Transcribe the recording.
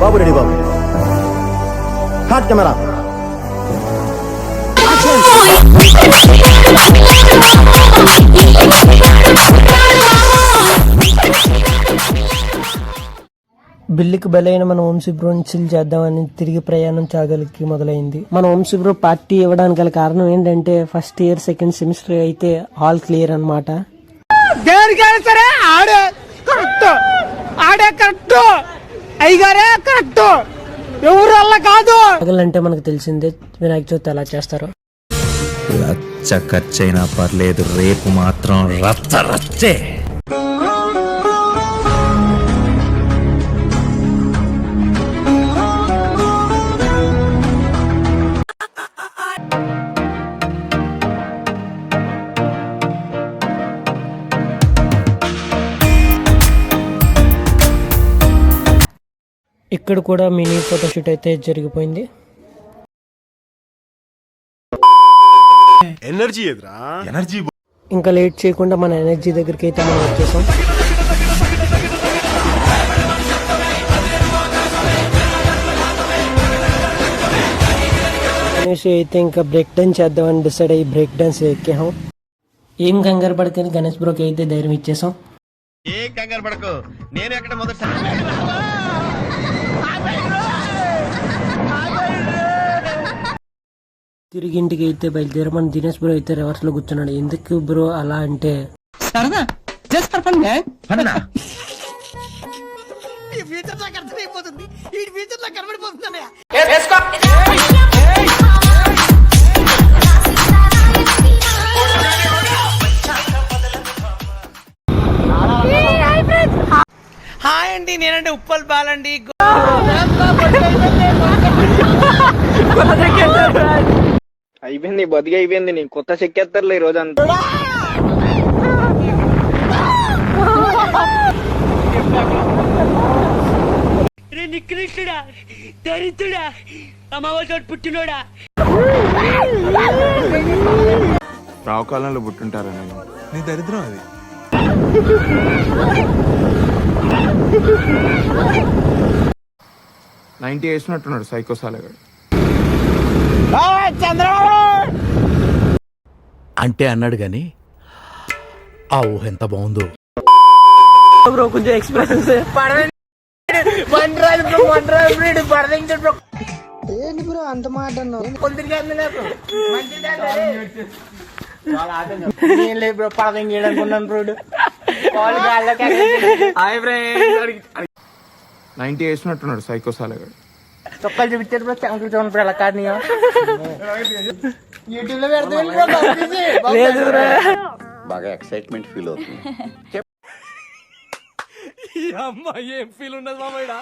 బాబు ready బాబు. Hot camera. బిల్లుకి బలైన మన వంశీ బ్రోని చిల్ చేద్దామని తిరిగి ప్రయాణం చాగలికి మొదలైంది. మన వంశీ బ్రో పార్టీ ఇవ్వడానికి గల కారణం ఏంటంటే ఫస్ట్ ఇయర్ సెకండ్ సెమిస్టర్ అయితే ఆల్ క్లియర్ అనమాట. చాగలంటే మనకు తెలిసిందే వినాయక చవితి ఎలా చేస్తారో. రచ్చ ఖర్చైనా పర్లేదు, రేపు మాత్రం రచ్చ రచ్చే. ఇక్కడ కూడా మినీ ఫోటోషూట్ అయితే జరిగిపోయింది. ఎనర్జీ ఇంకా లేట్ చేయకుండా మన ఎనర్జీ దగ్గరికి అయితే మనం వచ్చేసాం. గణేష్ అయితే ఇంకా బ్రేక్ డాన్స్ చేద్దామని డిసైడ్ అయ్యి బ్రేక్ డాన్స్ ఎక్కాం. ఏం కంగారు పడకని గణేష్ బ్రోకి అయితే ధైర్యం ఇచ్చేసాం. ఏం కంగారు పడకు, నేను ఎక్కడ మొదటి తిరిగి ఇంటికి అయితే బయలుదేరి మన దినేష్ బ్రో అయితే రివర్స్ లో కూర్చున్నాడు. ఎందుకు బ్రో అలా అంటే హాయ్ అండి, నేనంటే ఉప్పల్ బాలండి. అయిపోయింది, బతికి అయిపోయింది. నీ కొత్త చెక్కేస్తారులే ఈ రోజంతా. నికృష్టుడా, దరిద్రుడా, అమ్మవారి పుట్టినోడా. రావుకాలంలో పుట్టుంటారా నేను? నీ దరిద్రం అది. నైన్టీ వేసినట్టున్నాడు సైకోసాలగాడు. అంటే అన్నాడు గాని ఆ ఊహ ఎంత బాగుందో. బ్రో కొంచెం ఎక్స్ప్రెషన్స్ ఏంటి బ్రో అంత మాట అన్నావు? బ్రో పడదం చేయడానికి బ్రో. 90 వేసినట్టున్నాడు సైకోసాలగాడు. చొక్కాలు చూపించారు బ్రో, చంకలు చూడండి ఎలా కాదు. యూట్యూబ్ లో బాగా ఎక్సైట్మెంట్ ఫీల్ అవుతుంది. ఏం ఫీల్ ఉన్నది మామయ్య.